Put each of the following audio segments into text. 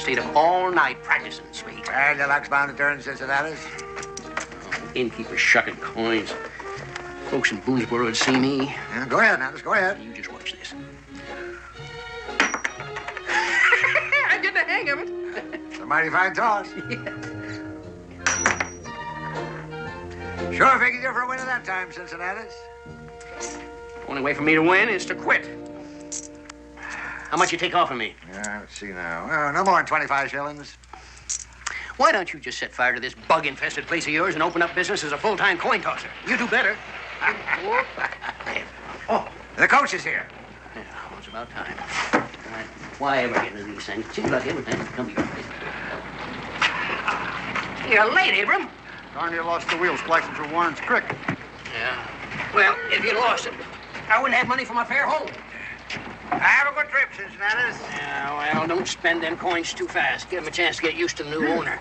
stayed up all night practicing, sweet. Well, your luck's bound to turn, Cincinnati's. Innkeeper shucking coins. Folks in Boonesboro would see me. Yeah, go ahead now, just go ahead. You just watch this. I'm getting the hang of it. It's a mighty fine toss. Yeah. Sure figured you for a winner that time, Cincinnati's. Only way for me to win is to quit. How much you take off of me? Yeah, let's see now. Oh, no more than 25 shillings. Why don't you just set fire to this bug-infested place of yours and open up business as a full-time coin tosser? You do better. Oh, the coach is here. Yeah, well, it's about time. Why ever get into these things? Seems like everything come your way. You're late, Abram. Darn, you lost the wheel splicing through Warren's Creek. Yeah. Well, if you lost them, I wouldn't have money for my fare home. Have a good trip, Cincinnati's. Yeah, well, don't spend them coins too fast. Give them a chance to get used to the new owner.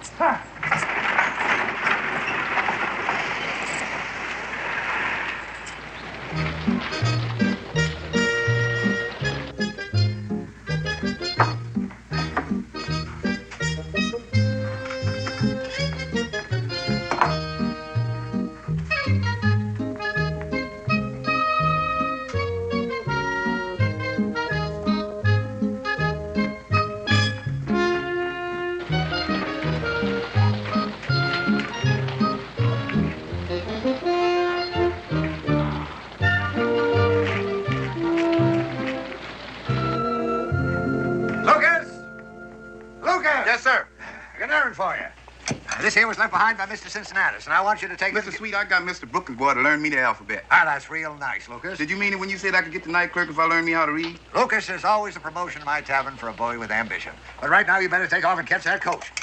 This here was left behind by Mr. Cincinnati, and I want you to take it. Mr. Sweet, I got Mr. Brookins' boy to learn me the alphabet. Ah, that's real nice, Lucas. Did you mean it when you said I could get the night clerk if I learned me how to read? Lucas, there's always a promotion in my tavern for a boy with ambition. But right now, you better take off and catch that coach.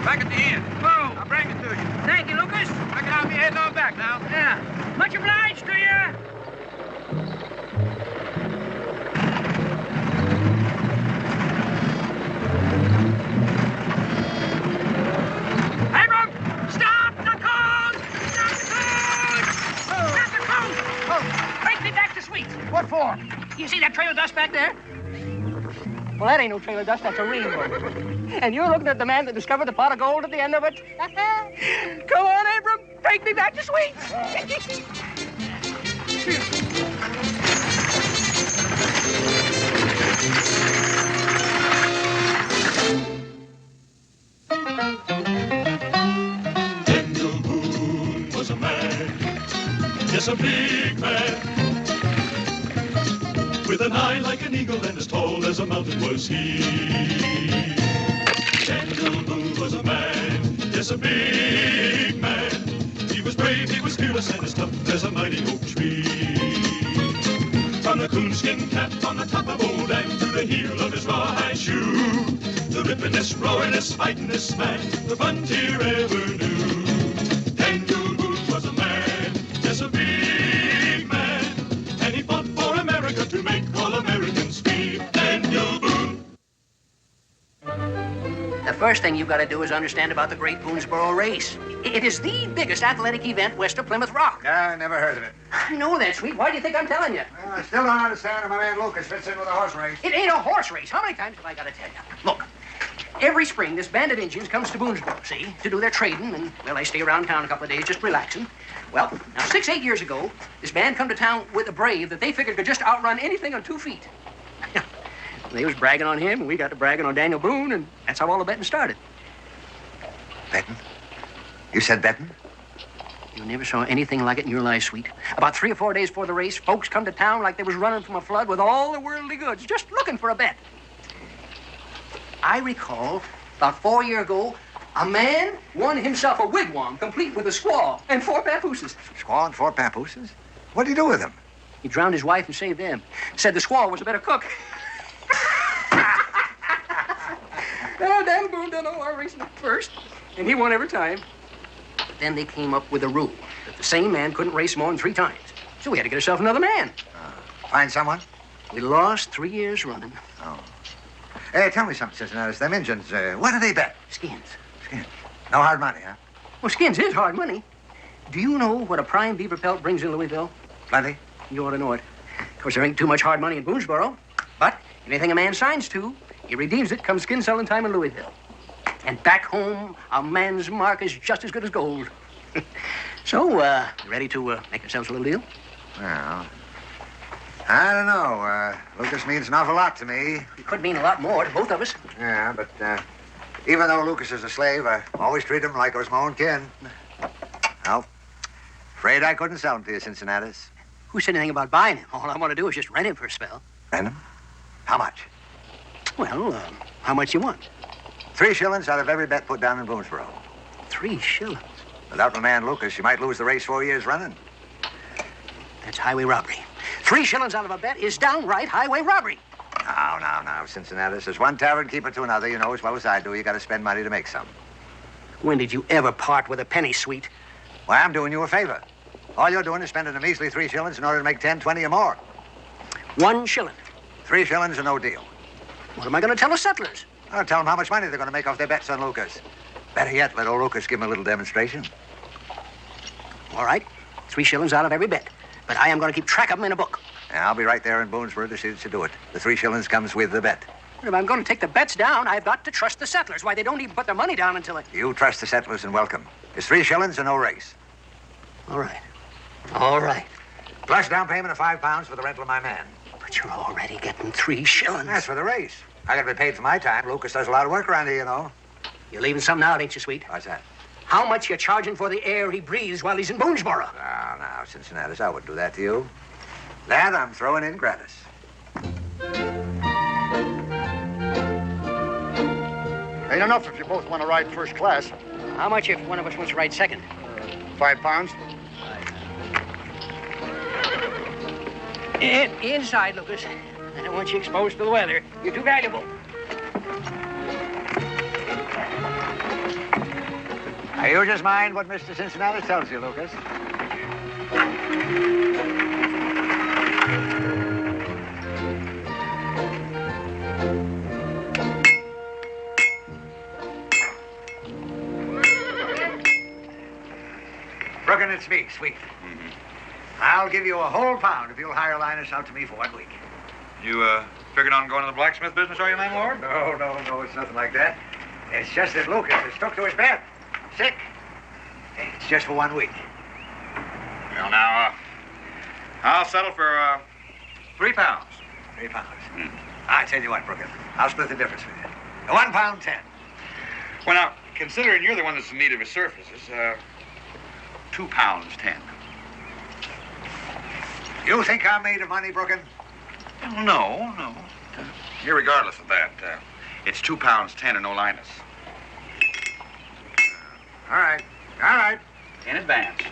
Back at the inn. Boone. I'll bring it to you. Thank you, Lucas. Reckon I'll be heading on back now. Yeah. Much obliged to you. Abram, stop the coach! Stop the coach! Stop the coach! Oh, take me back to Sweets. What for? You see that trail of dust back there? Well, that ain't no trail of dust. That's a rainbow. And you're looking at the man that discovered the pot of gold at the end of it? Come on, Abram. Take me back to Sweets. Daniel Boone was a man, yes, a big man. With an eye like an eagle and as tall as a mountain was he. Daniel Boone was a man, yes, a big man. He was brave, he was fearless, and as tough as a mighty oak tree. From the coonskin cap on the top of old Dan to the heel of his rawhide shoe, the rippin'est, roaring'est, fighting'est man the frontier ever knew. Daniel Boone was a man, yes, a big man, and he fought for America to make all Americans free. Daniel Boone. The first thing you've got to do is understand about the Great Boonesboro Race. It is the biggest athletic event west of Plymouth Rock. I never heard of it. I know that, Sweet. Why do you think I'm telling you? Well, I still don't understand how my man Lucas fits in with a horse race. It ain't a horse race. How many times have I got to tell you? Look, every spring, this band of Indians comes to Boonesboro, see, to do their trading, and, well, they stay around town a couple of days just relaxing. Well, now, 8 years ago, this band come to town with a brave that they figured could just outrun anything on 2 feet. They was bragging on him, and we got to bragging on Daniel Boone, and that's how all the betting started. Betting? You said betting? You never saw anything like it in your life, Sweet. About 3 or 4 days before the race, folks come to town like they was running from a flood with all the worldly goods, just looking for a bet. I recall, about 4 years ago, a man won himself a wigwam complete with a squaw and 4 papooses. Squaw and 4 papooses? What did he do with them? He drowned his wife and saved them. Said the squaw was a better cook. Dan Boone done all our racing at first, and he won every time. But then they came up with a rule. that the same man couldn't race more than 3 times. So we had to get ourselves another man. Find someone? We lost 3 years running. Oh. Hey, tell me something, Cincinnati. Them Indians, what do they bet? Skins. Skins. No hard money, huh? Well, skins is hard money. Do you know what a prime beaver pelt brings in Louisville? Plenty? You ought to know it. Of course, there ain't too much hard money in Boonesboro. But anything a man signs to, he redeems it come skin selling time in Louisville. And back home, a man's mark is just as good as gold. So, ready to make ourselves a little deal? Well, I don't know. Lucas means an awful lot to me. It could mean a lot more to both of us. Yeah, but even though Lucas is a slave, I always treat him like I was my own kin. Well, afraid I couldn't sell him to you, Cincinnati. Who said anything about buying him? All I want to do is just rent him for a spell. Rent him? How much? Well, how much you want? 3 shillings out of every bet put down in Boonesboro. 3 shillings? Without my man Lucas, you might lose the race 4 years running. That's highway robbery. 3 shillings out of a bet is downright highway robbery. Now, Cincinnati. There's one tavern keeper to another. You know as well as I do. You got to spend money to make some. When did you ever part with a penny, sweet? Why, I'm doing you a favor. All you're doing is spending a measly 3 shillings in order to make 10, 20 or more. 1 shilling. 3 shillings and no deal. What am I going to tell the settlers? I'll tell them how much money they're going to make off their bets on Lucas. Better yet, let old Lucas give them a little demonstration. All right. 3 shillings out of every bet. But I am going to keep track of them in a book. Yeah, I'll be right there in Boonesboro to see that you do it. The 3 shillings comes with the bet. But if I'm going to take the bets down, I've got to trust the settlers. Why, they don't even put their money down until it... You trust the settlers and welcome. It's 3 shillings and no race. All right. All right. Plus down payment of £5 for the rental of my man. But you're already getting 3 shillings. That's for the race. I got to be paid for my time. Lucas does a lot of work around here, you know. You're leaving something out, ain't you, sweet? What's that? How much you charging for the air he breathes while he's in Boonesboro? Now, Cincinnati, I wouldn't do that to you. That I'm throwing in gratis. Ain't enough if you both want to ride first class. How much if one of us wants to ride second? £5. Inside, Lucas. I don't want you exposed to the weather. You're too valuable. Now, you just mind what Mr. Cincinnati tells you, Lucas. Brooklyn, it's me, Sweet. I'll give you a whole pound if you'll hire Linus out to me for 1 week. You, figured on going to the blacksmith business, are you, landlord? No, it's nothing like that. It's just that Lucas is stuck to his bed. Sick. It's just for 1 week. Well, now, I'll settle for, £3. £3. I tell you what, Brooklyn, I'll split the difference with you. £1.10. Well, now, considering you're the one that's in need of his services, £2.10. You think I'm made of money, Brooklyn? Well, no. Irregardless of that, it's £2.10 and no Linus. All right. In advance.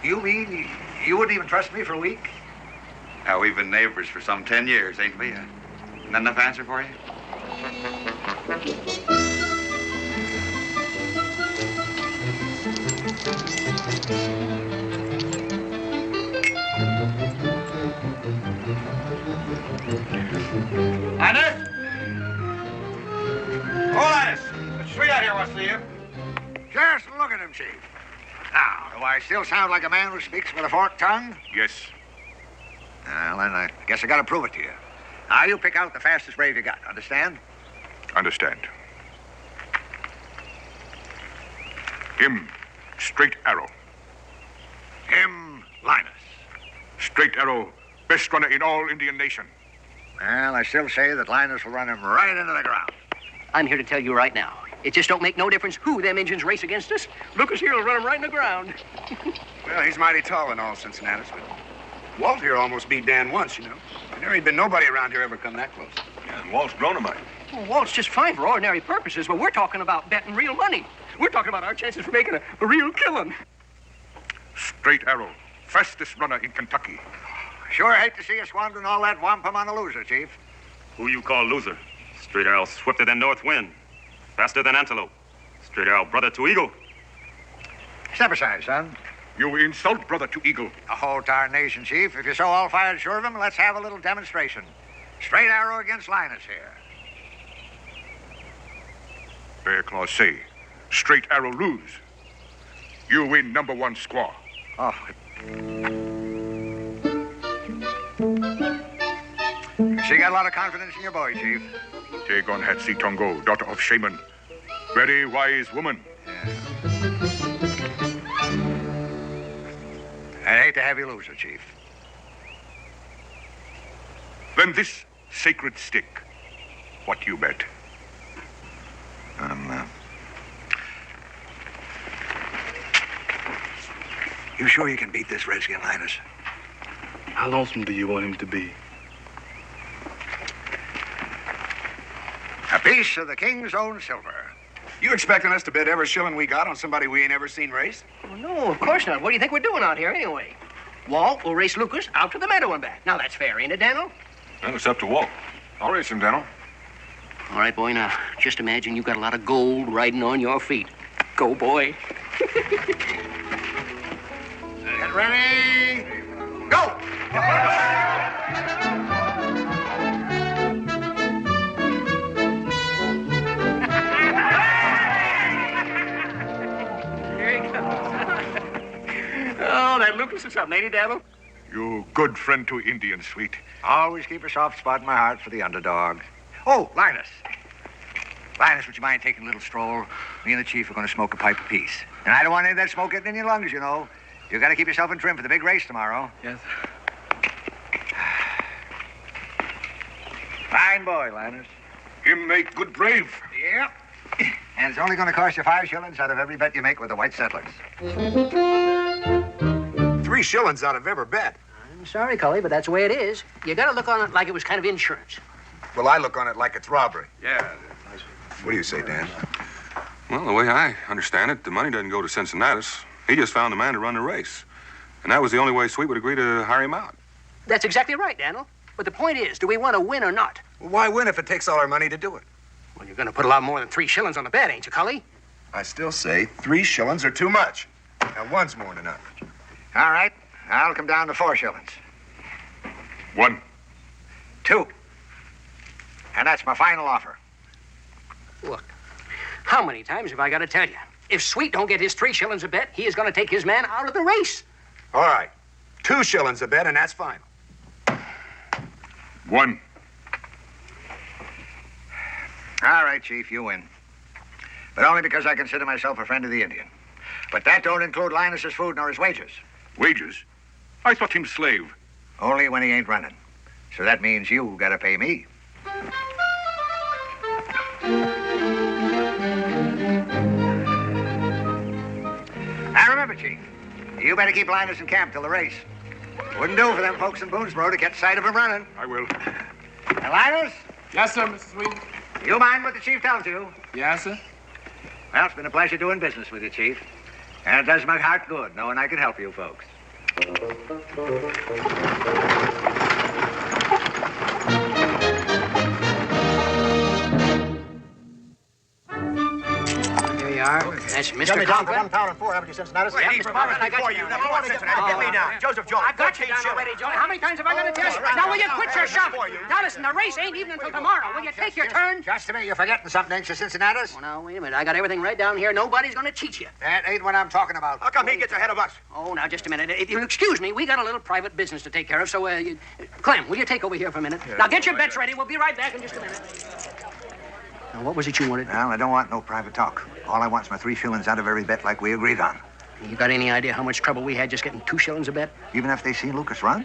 You mean you wouldn't even trust me for a week? Now, we've been neighbors for some 10 years, ain't we? Isn't that enough answer for you? Linus? Oh, Linus! There's 3 out here wants to see you. Just look at him, Chief. Now, do I still sound like a man who speaks with a forked tongue? Yes. Well, then I guess I got to prove it to you. Now, you pick out the fastest brave you got, understand? Understand. Him, Straight Arrow. Him, Linus. Straight Arrow, best runner in all Indian Nation. Well, I still say that Linus will run him right into the ground. I'm here to tell you right now. It just don't make no difference who them Injuns race against us. Lucas here will run them right in the ground. Well, he's mighty tall and all, Cincinnati, but Walt here almost beat Dan once, you know. There ain't been nobody around here ever come that close. Yeah, and Walt's grown a mite. Well, Walt's just fine for ordinary purposes, but we're talking about betting real money. We're talking about our chances for making a real killing. Straight Arrow, fastest runner in Kentucky. Sure hate to see you squandering all that wampum on a loser, Chief. Who you call loser? Straight Arrow swifter than north wind, faster than antelope. Straight Arrow brother to eagle. Step aside, son. You insult brother to Eagle. The whole tarnation, Chief. If you're so all-fired sure of him, let's have a little demonstration. Straight arrow against Linus here. Bear Claw say, straight arrow lose. You win number 1 squaw. Oh. She got a lot of confidence in your boy, Chief. Dagon Hatsi Tongo, daughter of Shaman. Very wise woman. Yeah. I hate to have you lose her, Chief. Then this sacred stick. What you bet? You sure you can beat this redskin, Linus? How lonesome do you want him to be? A piece of the king's own silver. You expecting us to bet every shilling we got on somebody we ain't ever seen race? Oh, no, of course not. What do you think we're doing out here anyway? Walt will race Lucas out to the meadow and back. Now, that's fair, ain't it, Daniel? Well, it's up to Walt. I'll race him, Daniel. All right, boy, now, just imagine you've got a lot of gold riding on your feet. Go, boy. Get ready. Go! Here he comes. Oh, that Lucas is something, ain't he, Daniel? You good friend to Indians, sweet. Always keep a soft spot in my heart for the underdog. Oh, Linus. Linus, would you mind taking a little stroll? Me and the Chief are going to smoke a pipe apiece. And I don't want any of that smoke getting in your lungs, you know. You got to keep yourself in trim for the big race tomorrow. Yes. Fine boy, Linus. Him make good brave. Yep. And it's only going to cost you 5 shillings out of every bet you make with the white settlers. 3 shillings out of every bet. I'm sorry, Cully, but that's the way it is. You got to look on it like it was kind of insurance. Well, I look on it like it's robbery. Yeah. What do you say, Dan? Well, the way I understand it, the money doesn't go to Cincinnatus. He just found a man to run the race. And that was the only way Sweet would agree to hire him out. That's exactly right, Daniel. But the point is, do we want to win or not? Well, why win if it takes all our money to do it? Well, you're going to put a lot more than 3 shillings on the bet, ain't you, Cully? I still say 3 shillings are too much. Now, 1's more than enough. All right. I'll come down to 4 shillings. 1. 2. And that's my final offer. Look, how many times have I got to tell you? If Sweet don't get his 3 shillings a bet, he is going to take his man out of the race. All right. 2 shillings a bet, and that's final. 1. All right, Chief, you win. But only because I consider myself a friend of the Indian. But that don't include Linus's food nor his wages. Wages? I thought him slave. Only when he ain't running. So that means you gotta pay me. Now remember, Chief, you better keep Linus in camp till the race. Wouldn't do for them folks in Boonesboro to get sight of him running. I will. Now, Linus, Yes, sir, Mr. Sweet. you mind what the Chief tells you? Yes, sir. Well, it's been a pleasure doing business with you, Chief. And it does my heart good knowing I can help you folks. Here you are. That's Mr. Conklin. £1.04, haven't you, Cincinnatus? Yeah, Mr. Conklin, I got you. You never want Cincinnati. Get me down. Joseph Jones. I got you down already, Johnny. How many times have I got to tell you? Now, will you quit your shoving? Now, listen, the race ain't even until tomorrow. Will you take your turn? Just a minute, you're forgetting something, ain't you, Cincinnatus? Well, now, wait a minute. I got everything right down here. Nobody's going to cheat you. That ain't what I'm talking about. How come he gets ahead of us? Oh, now, just a minute. If you'll excuse me, we got a little private business to take care of, so, Clem, will you take over here for a minute? Now, get your bets ready. We'll be right back in just a minute. Now, what was it you wanted? Well, I don't want no private talk. All I want's my 3 shillings out of every bet like we agreed on. You got any idea how much trouble we had just getting 2 shillings a bet? Even if they seen Lucas run?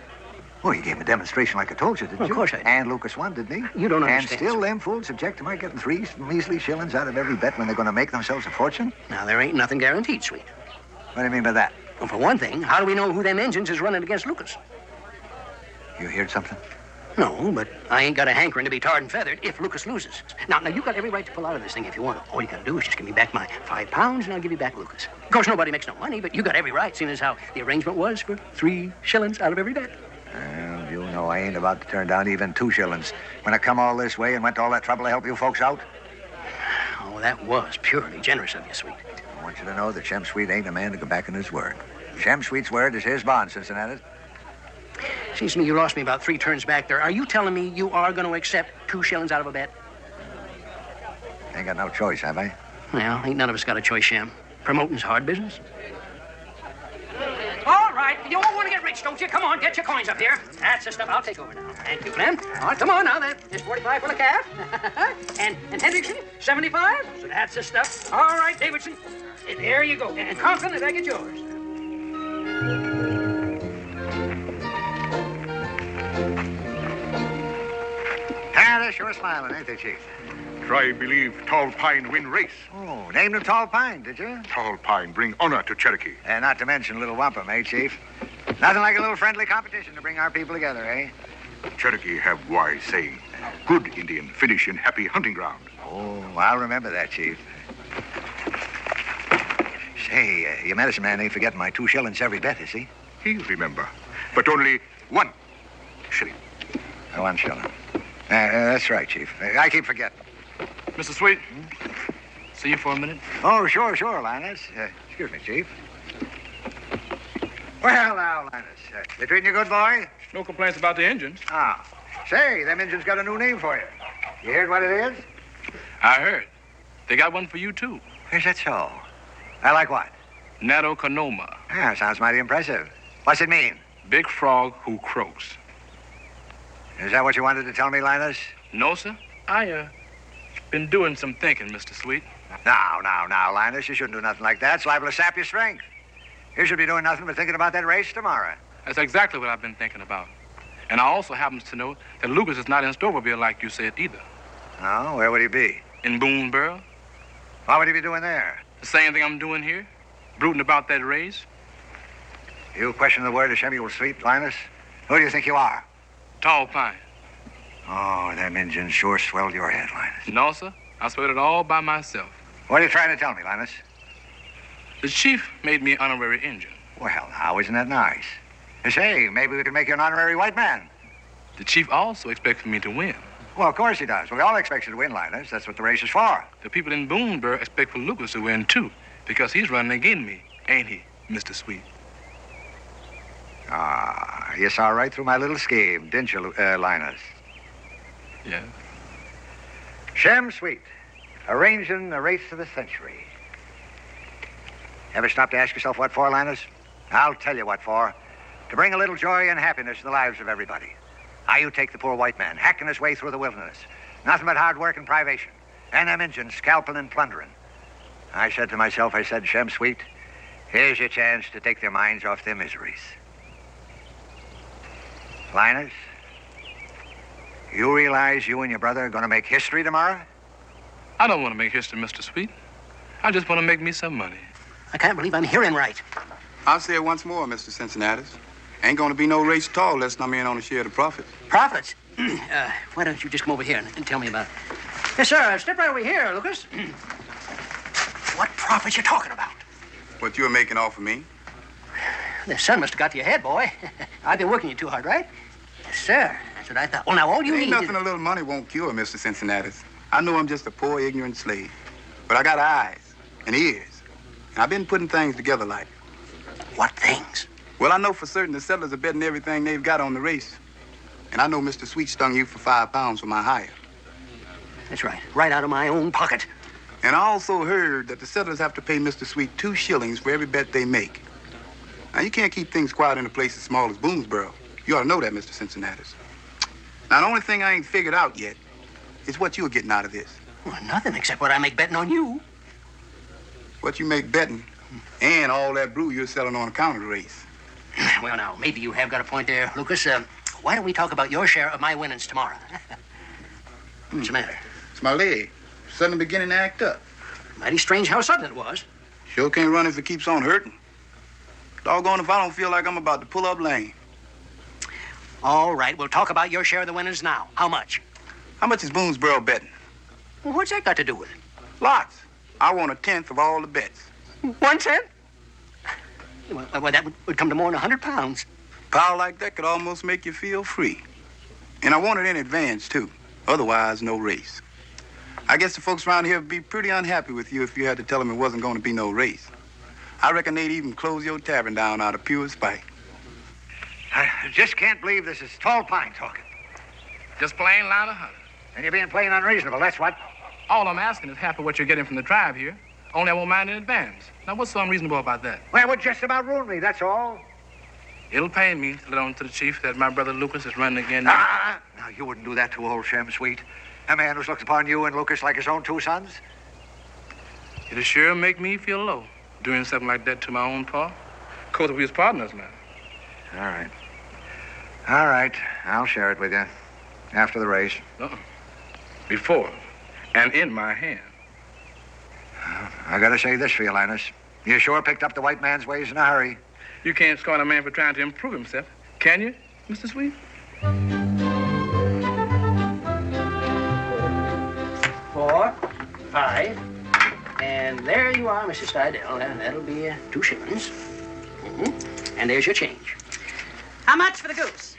Well, he gave him a demonstration like I told you, didn't Well, you? of course I did. And Lucas won, didn't he? You don't And understand. still them fools object to my getting 3 measly shillings out of every bet when they're going to make themselves a fortune? Now, there ain't nothing guaranteed, Sweet. What do you mean by that? Well, for one thing, how do we know who them engines is running against Lucas? You heard something? No, but I ain't got a hankering to be tarred and feathered if Lucas loses. Now, you got every right to pull out of this thing if you want to. All you got to do is just give me back my £5, and I'll give you back Lucas. Of course, nobody makes no money, but you got every right, seeing as how the arrangement was for 3 shillings out of every bet. Well, you know I ain't about to turn down even 2 shillings. When I come all this way and went to all that trouble to help you folks out. Oh, that was purely generous of you, Sweet. I want you to know that Shem Sweet ain't a man to go back on his word. Shem Sweet's word is his bond, Cincinnati. Seems to me you lost me about 3 turns back there. Are you telling me you are going to accept 2 shillings out of a bet? Ain't got no choice, have I? Well, ain't none of us got a choice, Shem. Promoting's hard business. All right, you all want to get rich, don't you? Come on, get your coins up here. That's the stuff. I'll take over now. Thank you, Clem. All right, come on now, then. There's 45 for the calf. and Hendrickson, 75. So that's the stuff. All right, Davidson. There you go. And Conklin, the bag is yours. They're sure smiling, ain't they, Chief? Try believe Tall Pine win race. Oh, named him Tall Pine, did you? Tall Pine bring honor to Cherokee. And not to mention little wampum, eh, Chief? Nothing like a little friendly competition to bring our people together, eh? Cherokee have wise saying, good Indian finish in happy hunting ground. Oh, I'll remember that, Chief. Say, your medicine man ain't forgetting my 2 shillings every bet, is he? He'll remember, but only 1 shilling. 1 shilling. That's right, Chief. I keep forgetting. Mr. Sweet, see you for a minute. Oh, sure, Linus. Excuse me, Chief. Well, now, Linus, they treating you good, boy? No complaints about the engines. Ah. Say, them engines got a new name for you. You heard what it is? I heard. They got one for you, too. Is that so? I like what? Natoconoma. Ah, sounds mighty impressive. What's it mean? Big frog who croaks. Is that what you wanted to tell me, Linus? No, sir. I, been doing some thinking, Mr. Sweet. Now, Linus, you shouldn't do nothing like that. It's liable to sap your strength. You should be doing nothing but thinking about that race tomorrow. That's exactly what I've been thinking about. And I also happens to know that Lucas is not in Stoverville like you said either. No? Where would he be? In Boonesboro. What would he be doing there? The same thing I'm doing here. Brooding about that race. You question the word of Shemuel Sweet, Linus? Who do you think you are? Tall Pine. Oh, them engines sure swelled your head, Linus. No, sir. I sweat it all by myself. What are you trying to tell me, Linus? The chief made me an honorary engine. Well, now, isn't that nice? Say, maybe we could make you an honorary white man. The chief also expected me to win. Well, of course he does. We all expect you to win, Linus. That's what the race is for. The people in Boonesboro expect for Lucas to win, too, because he's running against me, ain't he, Mr. Sweet? Ah, you saw right through my little scheme, didn't you, Linus? Yeah. Shem Sweet, arranging the race of the century. Ever stop to ask yourself what for, Linus? I'll tell you what for. To bring a little joy and happiness to the lives of everybody. Now you take the poor white man, hacking his way through the wilderness. Nothing but hard work and privation. And them Injuns scalping and plundering. I said to myself, Shem Sweet, here's your chance to take their minds off their miseries. Linus, you realize you and your brother are going to make history tomorrow? I don't want to make history, Mr. Sweet. I just want to make me some money. I can't believe I'm hearing right. I'll say it once more, Mr. Cincinnatus. Ain't gonna be no race at all unless I'm in on a share of the profits. Profits? Why don't you just come over here and tell me about it? Yes, sir. Step right over here, Lucas. What profits you talking about? What you're making off of me? The sun must have got to your head, boy. I've been working you too hard, right? Yes, sir. That's what I thought. Well, now, all you Ain't need nothing is... a little money won't cure, Mr. Cincinnatus. I know I'm just a poor, ignorant slave. But I got eyes and ears. And I've been putting things together like. What things? Well, I know for certain the settlers are betting everything they've got on the race. And I know Mr. Sweet stung you for £5 for my hire. That's right. Right out of my own pocket. And I also heard that the settlers have to pay Mr. Sweet 2 shillings for every bet they make. Now, you can't keep things quiet in a place as small as Boonesboro. You ought to know that, Mr. Cincinnatus. Now, the only thing I ain't figured out yet is what you're getting out of this. Well, nothing except what I make betting on you. What you make betting and all that brew you're selling on account of the race. Well, now, maybe you have got a point there, Lucas. Why don't we talk about your share of my winnings tomorrow? What's the matter? It's my leg. Suddenly beginning to act up. Mighty strange how sudden it was. Sure can't run if it keeps on hurting. Doggone if I don't feel like I'm about to pull up lame. All right, we'll talk about your share of the winnings now. How much? How much is Boonesboro betting? Well, what's that got to do with it? Lots. I want 1/10 of all the bets. 1 cent? Well, that would come to more than £100. Power like that could almost make you feel free. And I want it in advance, too. Otherwise, no race. I guess the folks around here would be pretty unhappy with you if you had to tell them it wasn't going to be no race. I reckon they'd even close your tavern down out of pure spite. I just can't believe this is Tall Pine talking. Just plain line of honey. And you're being plain unreasonable, that's what. All I'm asking is half of what you're getting from the tribe here. Only I won't mind in advance. Now, what's so unreasonable about that? Well, it would just about ruin me, that's all. It'll pain me to let on to the chief that my brother Lucas is running again. Now, you wouldn't do that to old Shem Sweet. A man who's looked upon you and Lucas like his own two sons. It'll sure make me feel low doing something like that to my own pa. Of course, if we was partners now. All right. All right, I'll share it with you. After the race. Before and in my hand. I gotta say this for you, Linus. You sure picked up the white man's ways in a hurry. You can't scorn a man for trying to improve himself, can you, Mr. Sweet? 4, 5, and there you are, Mrs. Stidell. That'll be 2 shillings. Mm-hmm. And there's your change. How much for the goose?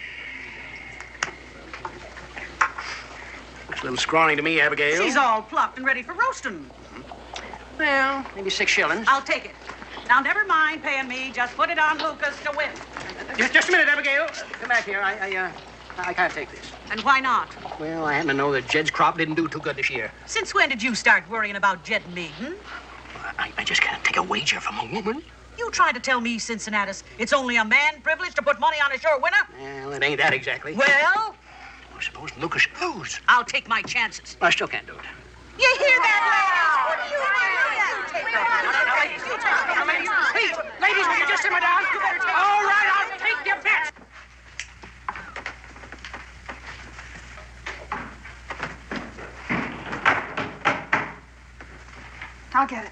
Looks a little scrawny to me, Abigail. She's all plucked and ready for roasting. Well, maybe 6 shillings. I'll take it. Now, never mind paying me. Just put it on Lucas to win. Just a minute, Abigail. Come back here. I can't take this. And why not? Well, I happen to know that Jed's crop didn't do too good this year. Since when did you start worrying about Jed and me, I just can't take a wager from a woman. You trying to tell me, Cincinnatus, it's only a man privilege to put money on a sure winner? Well, it ain't that exactly. Well? I suppose Lucas lose. I'll take my chances. I still can't do it. You hear that, ladies? What do you mean? You take that. Please, ladies, will you just simmer down? You better take. All right, I'll take your bets. I'll get it.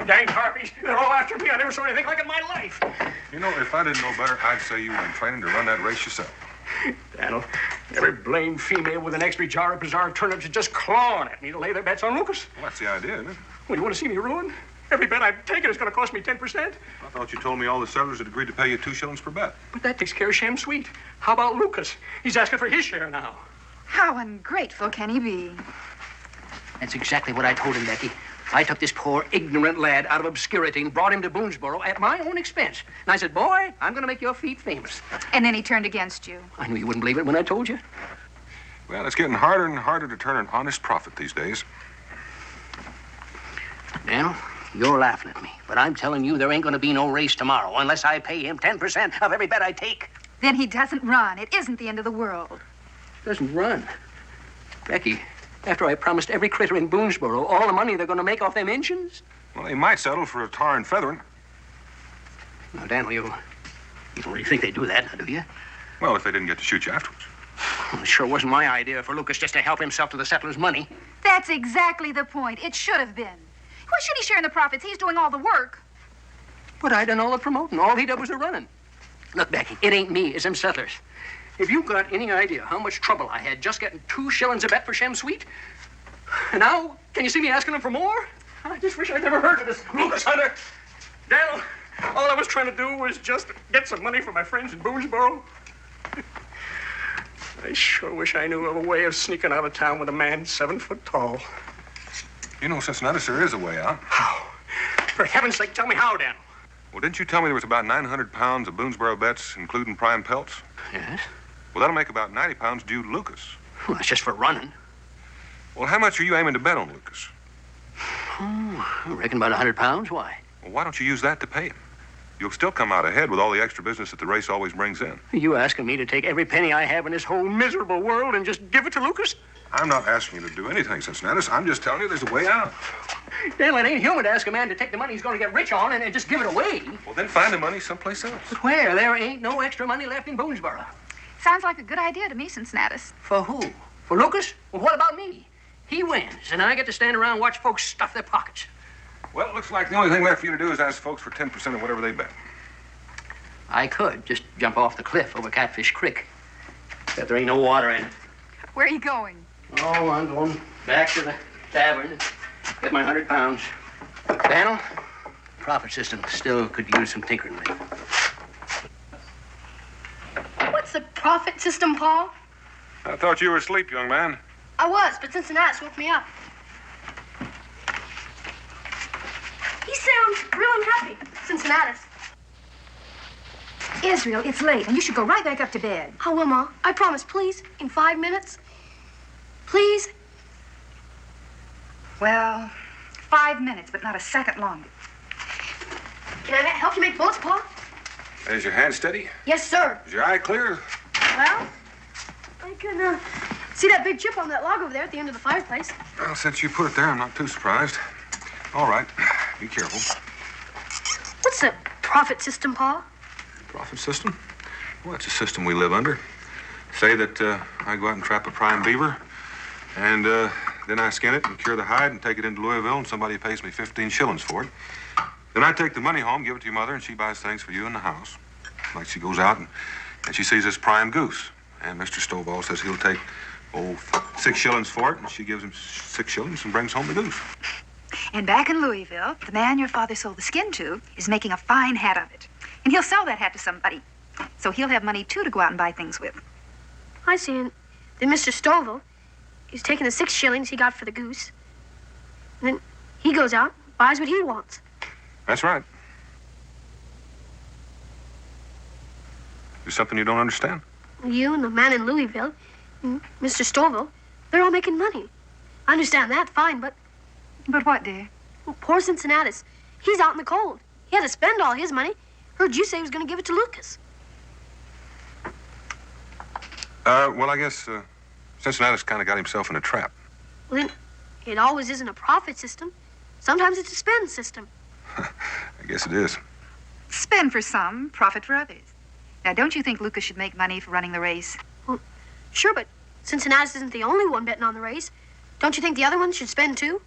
Dang harpies, they're all after me. I never saw anything like it in my life. You know, if I didn't know better, I'd say you were in training to run that race yourself. Daniel, every blamed female with an extra jar of preserved turnips is just clawing at me to lay their bets on Lucas. Well, that's the idea, isn't it? Well, you want to see me ruined? Every bet I've taken is going to cost me 10%. I thought you told me all the settlers had agreed to pay you 2 shillings per bet. But that takes care of Shem Sweet. How about Lucas? He's asking for his share now. How ungrateful can he be? That's exactly what I told him, Becky. I took this poor, ignorant lad out of obscurity and brought him to Boonesboro at my own expense. And I said, boy, I'm going to make your feet famous. And then he turned against you. I knew you wouldn't believe it when I told you. Well, it's getting harder and harder to turn an honest profit these days. Daniel, you're laughing at me. But I'm telling you, there ain't going to be no race tomorrow unless I pay him 10% of every bet I take. Then he doesn't run. It isn't the end of the world. Doesn't run? Becky, after I promised every critter in Boonesboro all the money they're going to make off them engines? Well, they might settle for a tar and feathering. Now, Daniel, you don't really think they'd do that, now, do you? Well, if they didn't get to shoot you afterwards. Well, it sure wasn't my idea for Lucas just to help himself to the settlers' money. That's exactly the point. It should have been. Why should he share in the profits? He's doing all the work. But I done all the promoting. All he did was the running. Look, Becky, it ain't me, it's them settlers. If you got any idea how much trouble I had just getting 2 shillings a bet for Shem Sweet, and now, can you see me asking him for more? I just wish I'd never heard of this Lucas Hunter. Daniel, all I was trying to do was just get some money for my friends in Boonesboro. I sure wish I knew of a way of sneaking out of town with a man 7 foot tall. You know, Cincinnati, there is a way out. How? For heaven's sake, tell me how, Daniel. Well, didn't you tell me there was about 900 pounds of Boonesboro bets, including prime pelts? Yes. Well, that'll make about 90 pounds due to Lucas. Well, that's just for running. Well, how much are you aiming to bet on Lucas? Oh, I reckon about 100 pounds. Why? Well, why don't you use that to pay him? You'll still come out ahead with all the extra business that the race always brings in. Are you asking me to take every penny I have in this whole miserable world and just give it to Lucas? I'm not asking you to do anything, Cincinnati. I'm just telling you there's a way out. Daniel, it ain't human to ask a man to take the money he's going to get rich on and just give it away. Well, then find the money someplace else. But where? There ain't no extra money left in Boonesboro. Sounds like a good idea to me, Cincinnatus. For who? For Lucas? Well, what about me? He wins, and I get to stand around and watch folks stuff their pockets. Well, it looks like the only thing left for you to do is ask folks for 10% of whatever they bet. I could just jump off the cliff over Catfish Creek. Except there ain't no water in it. Where are you going? Oh, I'm going back to the tavern and get my 100 pounds. Daniel, profit system still could use some tinkering with. What's the profit system, Paul? I thought you were asleep, young man. I was, but Cincinnati woke me up. He sounds real unhappy, Cincinnati. Israel, it's late, and you should go right back up to bed. I will, Ma. I promise, please. In 5 minutes. Please. Well, 5 minutes, but not a second longer. Can I help you make bullets, Pa? Is your hand steady? Yes, sir. Is your eye clear? Well, I can see that big chip on that log over there at the end of the fireplace. Well, since you put it there, I'm not too surprised. All right. Be careful. What's the profit system, Pa? Profit system? Well, it's a system we live under. Say that I go out and trap a prime beaver, and then I skin it and cure the hide and take it into Louisville, and somebody pays me 15 shillings for it. Then I take the money home, give it to your mother, and she buys things for you in the house. Like she goes out and she sees this prime goose. And Mr. Stovall says he'll take, 6 shillings for it, and she gives him 6 shillings and brings home the goose. And back in Louisville, the man your father sold the skin to is making a fine hat of it. And he'll sell that hat to somebody. So he'll have money, too, to go out and buy things with. I see. And then Mr. Stovall, he's taking the 6 shillings he got for the goose. And then he goes out, buys what he wants. That's right. There's something you don't understand? You and the man in Louisville, and Mr. Stovall, they're all making money. I understand that, fine, but... But what, dear? Well, poor Cincinnati. He's out in the cold. He had to spend all his money. Heard you say he was going to give it to Lucas. Well, I guess Cincinnati's kind of got himself in a trap. Well, then, it always isn't a profit system. Sometimes it's a spend system. I guess it is. Spend for some, profit for others. Now, don't you think Lucas should make money for running the race? Well, sure, but Cincinnati isn't the only one betting on the race. Don't you think the other ones should spend, too?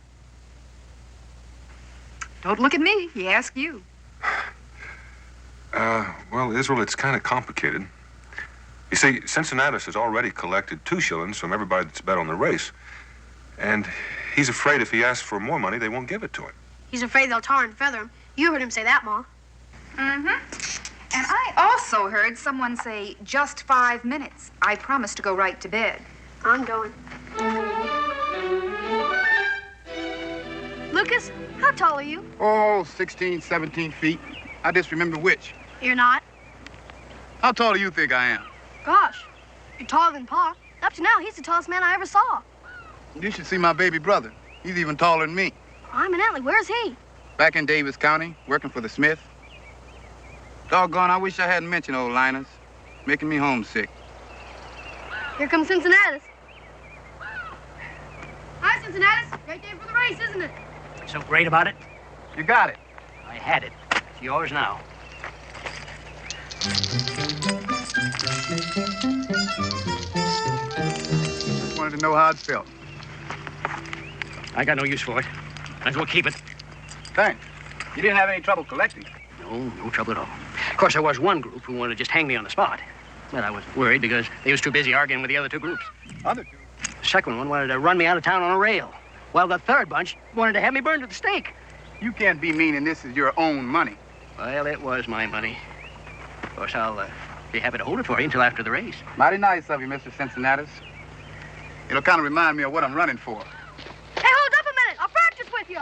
Don't look at me. He asked you. Well, Israel, it's kind of complicated. You see, Cincinnati has already collected 2 shillings from everybody that's bet on the race. And he's afraid if he asks for more money, they won't give it to him. He's afraid they'll tar and feather him. You heard him say that, Ma. Mm-hmm. And I also heard someone say, just 5 minutes. I promised to go right to bed. I'm going. Lucas, how tall are you? Oh, 16, 17 feet. I just remember which. You're not. How tall do you think I am? Gosh, you're taller than Pa. Up to now, he's the tallest man I ever saw. You should see my baby brother. He's even taller than me. Eminently, where's he? Back in Davis County, working for the Smith. Doggone, I wish I hadn't mentioned old Linus. Making me homesick. Here comes Cincinnati. Hi, Cincinnati. Great day for the race, isn't it? So great about it? You got it. I had it. It's yours now. Just wanted to know how it felt. I got no use for it. Might as well keep it. Thanks. You didn't have any trouble collecting. No trouble at all. Of course, there was one group who wanted to just hang me on the spot. But I was worried because they was too busy arguing with the other 2 groups. Other 2? The second one wanted to run me out of town on a rail, while the third bunch wanted to have me burned at the stake. You can't be meaning this is your own money. Well, it was my money. Of course, I'll be happy to hold it for you until after the race. Mighty nice of you, Mr. Cincinnati. It'll kind of remind me of what I'm running for. Hey, hold up a minute. I'll practice with you.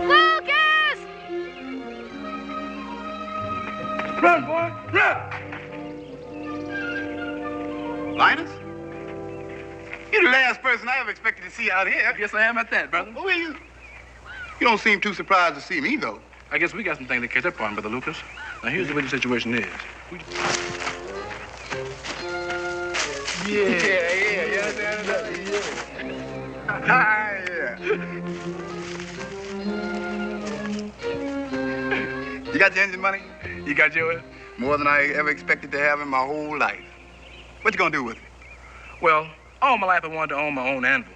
Lucas! Run, boy, run! Linus? You're the last person I ever expected to see out here. Yes, I am at that, brother. Who are you? You don't seem too surprised to see me, though. I guess we got some things to catch up on, Brother Lucas. Now, here's the way the situation is. Yeah. You got your engine money? You got yours? More than I ever expected to have in my whole life. What you gonna do with it? Well, all my life I wanted to own my own anvil.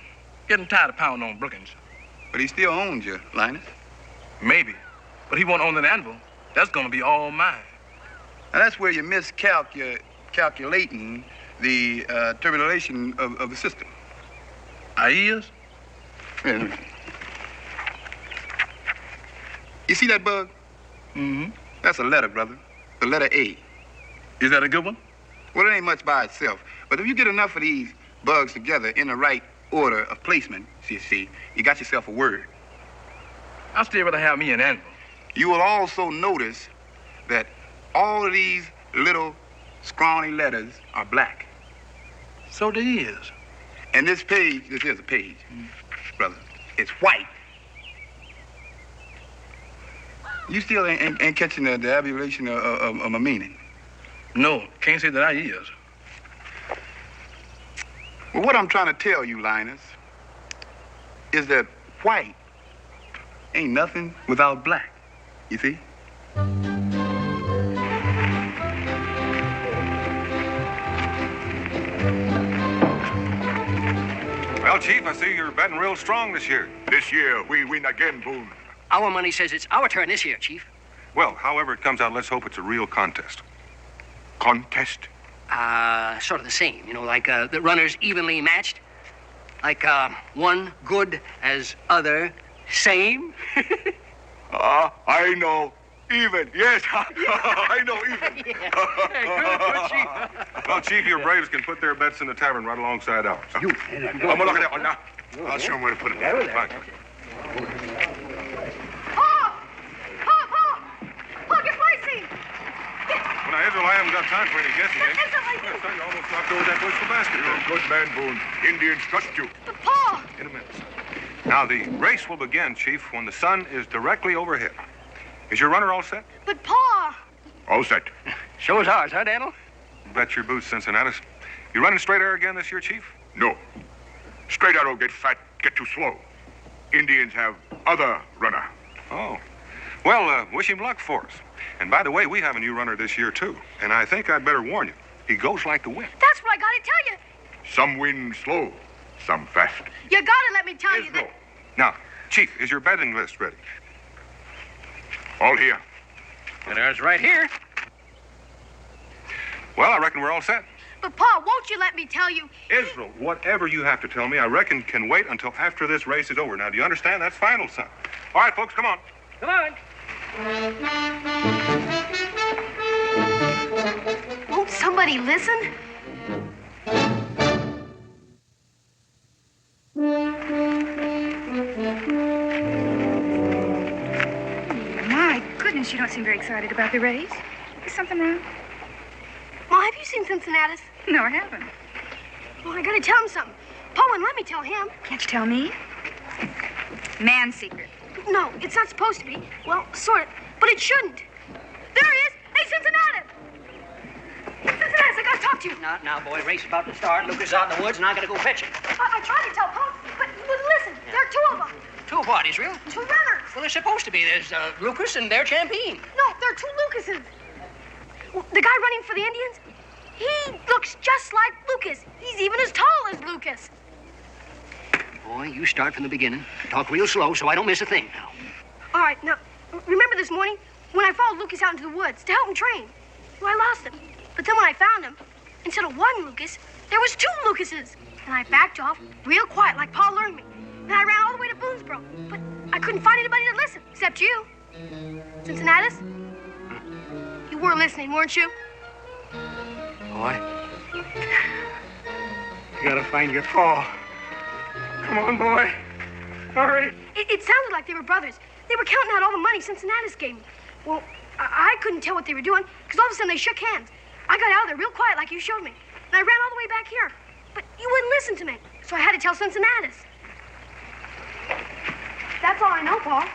Getting tired of pounding on Brookings. But he still owns you, Linus. Maybe. But he won't own that anvil. That's gonna be all mine. Now that's where you're miscalculating the turbulation of the system. I is? Yeah. You see that bug? Mm-hmm. That's a letter, brother. The letter A. Is that a good one? Well, it ain't much by itself. But if you get enough of these bugs together in the right order of placement, you got yourself a word. I'll still rather have me an animal. You will also notice that all of these little scrawny letters are black. So there is. And this page, this is a page, brother. It's white. You still ain't catching the abulation of my meaning. No, can't say that I is. Well, what I'm trying to tell you, Linus, is that white ain't nothing without black. You see? Well, Chief, I see you're betting real strong this year. This year, we win again, Boone. Our money says it's our turn this year, Chief. Well, however it comes out, let's hope it's a real contest. Contest? Sort of the same, you know, like the runners evenly matched. Like one good as other same. I know. Even, yes. I know even. Good, Chief. Well, Chief, your Braves can put their bets in the tavern right alongside ours. I'm gonna look at that one now. I'll show them where to put it. Fine. Paul, get Lacey! Well, now, Israel, I haven't got time for any guessing, eh? Yes, sir, you almost knocked over that bushel basket. You're a good man, Boone. Indians trust you. But Paul! In a minute, son. Now, the race will begin, Chief, when the sun is directly overhead. Is your runner all set? But Paul! All set. So is ours, huh, Daniel? Bet your boots, Cincinnatus. You running straight air again this year, Chief? No. Straight arrow get fat, get too slow. Indians have other runner. Oh. Well, wish him luck for us. And by the way, we have a new runner this year, too. And I think I'd better warn you. He goes like the wind. That's what I gotta tell you. Some win slow, some fast. You gotta let me tell you that. Now, Chief, is your betting list ready? All here. And ours right here. Well, I reckon we're all set. But Paul, won't you let me tell you? Israel, whatever you have to tell me, I reckon can wait until after this race is over. Now, do you understand? That's final, son. All right, folks, come on. Come on. Won't somebody listen? My goodness, you don't seem very excited about the race. Is something wrong? Ma, have you seen Cincinnatus? No, I haven't. Well, I gotta tell him something. Paul wouldn't let me tell him. Can't you tell me? Man secret. No, it's not supposed to be. Well, sort of, but it shouldn't. There he is. Hey, Cincinnatus! Cincinnatus, I gotta talk to you. Now, boy, race about to start. Lucas out in the woods, and I gotta go fetch him. I tried to tell Paul, but listen, there are two of them. Two of what, Israel? Two runners. Well, they're supposed to be. There's Lucas and their champion. No, there are two Lucases. The guy running for the Indians, he looks just like Lucas. He's even as tall as Lucas. Boy, you start from the beginning. Talk real slow so I don't miss a thing now. All right, now, remember this morning when I followed Lucas out into the woods to help him train? Well, I lost him. But then when I found him, instead of one Lucas, there was two Lucases. And I backed off real quiet like Paul learned me. And I ran all the way to Boonesboro. But I couldn't find anybody to listen, except you. Cincinnatus? You were listening, weren't you? Boy. You gotta find your Paul. Come on, boy. Hurry. It sounded like they were brothers. They were counting out all the money Cincinnatus gave me. Well, I couldn't tell what they were doing, because all of a sudden they shook hands. I got out of there real quiet like you showed me. And I ran all the way back here. But you wouldn't listen to me, so I had to tell Cincinnatus. That's all I know, Paul.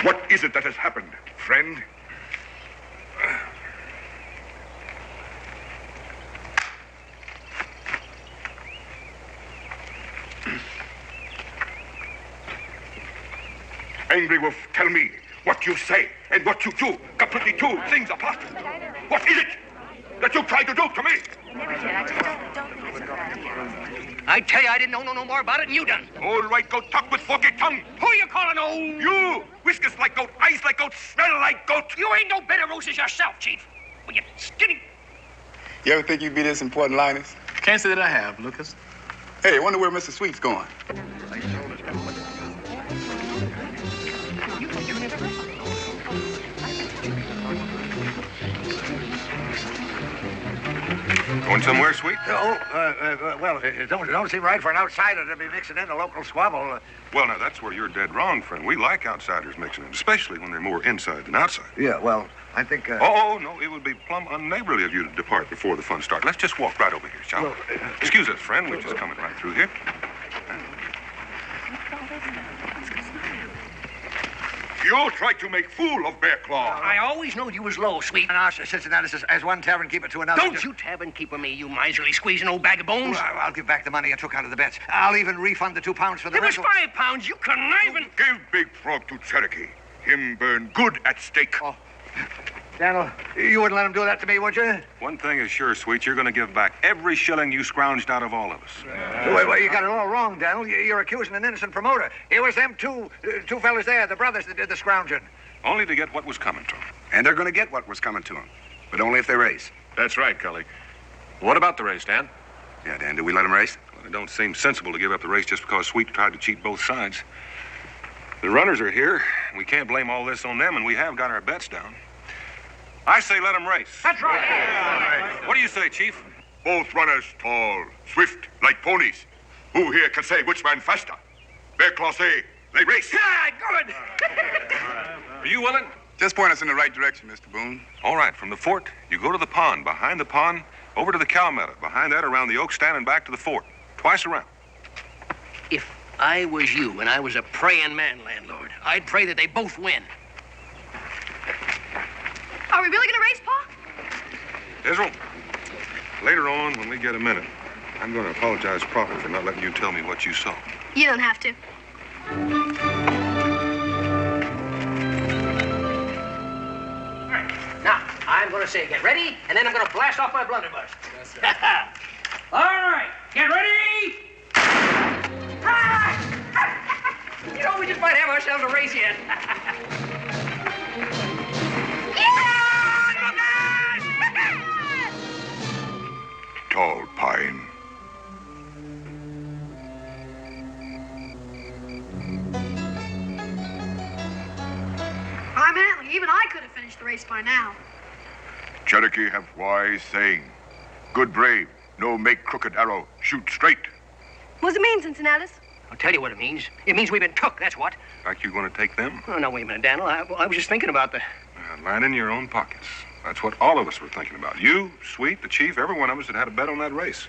What is it that has happened, friend? Angry Wolf, tell me what you say and what you do. Completely two things apart. What is it that you tried to do to me? Never did. I just don't think it's a good idea. I tell you, I didn't know no more about it than you done. All right, go talk with forky tongue. Who you calling old? You! Whiskers like goat, eyes like goat, smell like goat. You ain't no better roses yourself, Chief. Well, you skinny. You ever think you'd be this important, Linus? Can't say that I have, Lucas. Hey, I wonder where Mr. Sweet's going. Going somewhere, Sweet? Well, it don't seem right for an outsider to be mixing in a local squabble. Well, now, that's where you're dead wrong, friend. We like outsiders mixing in, especially when they're more inside than outside. Yeah, well, I think... Oh, no, it would be plumb unneighborly of you to depart before the fun starts. Let's just walk right over here, shall we? Excuse us, friend. We're just coming right through here. You tried to make fool of Bear Claw. I always knowed you was low, Sweet. Now, Cincinnati, as one tavern keeper to another... Don't you tavern keeper me, you miserly squeezing old bag of bones. Well, I'll give back the money I took out of the bets. I'll even refund the £2 for the It was rental. £5, you conniving. Give Big Frog to Cherokee. Him burn good at stake. Oh. Daniel, you wouldn't let him do that to me, would you? One thing is sure, Sweet. You're going to give back every shilling you scrounged out of all of us. Wait, you got it all wrong, Daniel. You're accusing an innocent promoter. It was them two fellas there, the brothers that did the scrounging. Only to get what was coming to them. And they're going to get what was coming to them. But only if they race. That's right, Cully. What about the race, Dan? Yeah, Dan, do we let them race? Well, it don't seem sensible to give up the race just because Sweet tried to cheat both sides. The runners are here. We can't blame all this on them, and we have got our bets down. I say let them race. That's right. What do you say, Chief? Both runners tall, swift, like ponies. Who here can say which man faster? Bear Claw say, they race. Good. Are you willing? Just point us in the right direction, Mr. Boone. All right, from the fort, you go to the pond. Behind the pond, over to the cow meadow. Behind that, around the oak stand and back to the fort. Twice around. If I was you and I was a praying man, landlord, I'd pray that they both win. Are we really going to race, Pa? Israel, later on, when we get a minute, I'm going to apologize properly for not letting you tell me what you saw. You don't have to. All right. Now, I'm going to say get ready, and then I'm going to blast off my blunderbuss. All right. Get ready. You know, we just might have ourselves a race yet. Tall pine. I'm Antley. Even I could have finished the race by now. Cherokee have wise saying. Good brave, no make crooked arrow, shoot straight. What does it mean, Cincinnati? I'll tell you what it means. It means we've been took, that's what. Like you're going to take them? Oh, no, wait a minute, Daniel. I was just thinking about the... Line in your own pockets. That's what all of us were thinking about. You, Sweet, the chief, every one of us that had a bet on that race.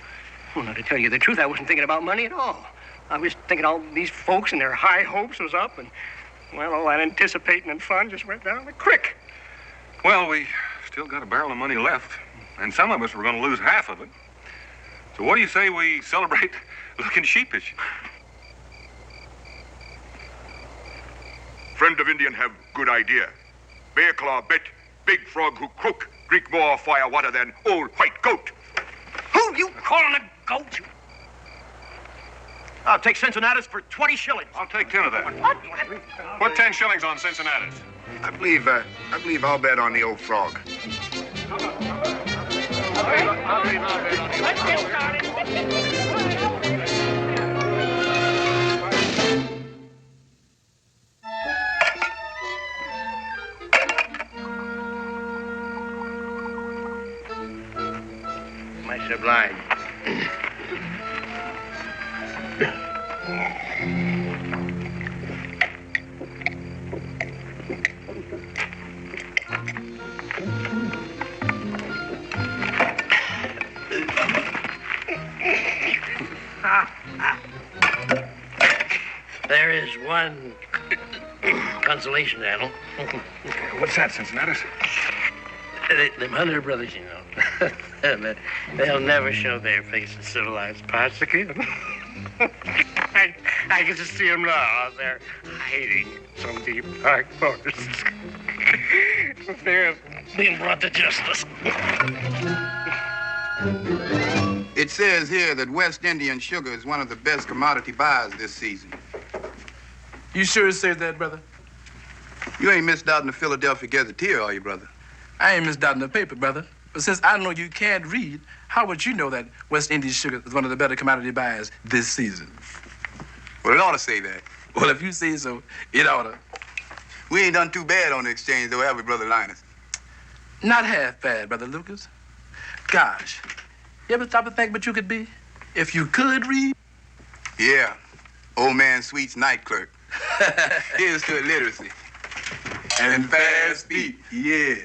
Well, now, to tell you the truth, I wasn't thinking about money at all. I was thinking all these folks and their high hopes was up, and, well, all that anticipating and fun just went down the creek. Well, we still got a barrel of money left, and some of us were going to lose half of it. So what do you say we celebrate looking sheepish? Friend of Indian have good idea. Bear Claw bet, Big Frog who crook, drink more fire water than old white goat. Who you calling a goat? I'll take Cincinnati's for 20 shillings. I'll take 10 of that. What? Put 10 shillings on Cincinnati's. I believe I'll bet on the old frog. Let's get started. My sublime. There is one consolation, Daniel. What's that, Cincinnati? Them Hunter brothers, you know. They'll never show their face in civilized parts again. I can just see them now out there hiding in some deep, dark forests. They're being brought to justice. It says here that West Indian sugar is one of the best commodity buys this season. You sure it says that, brother? You ain't misdoubting the Philadelphia Gazetteer, are you, brother? I ain't misdoubting the paper, brother. But since I know you can't read, how would you know that West Indian sugar is one of the better commodity buys this season? Well, it ought to say that. Well, if you say so, it ought to. We ain't done too bad on the exchange, though, have we, Brother Linus? Not half bad, Brother Lucas. Gosh, you You ever stop to think what you could be if you could read? Yeah. Old man Sweet's night clerk. Here's to illiteracy. And fast feet. Yeah.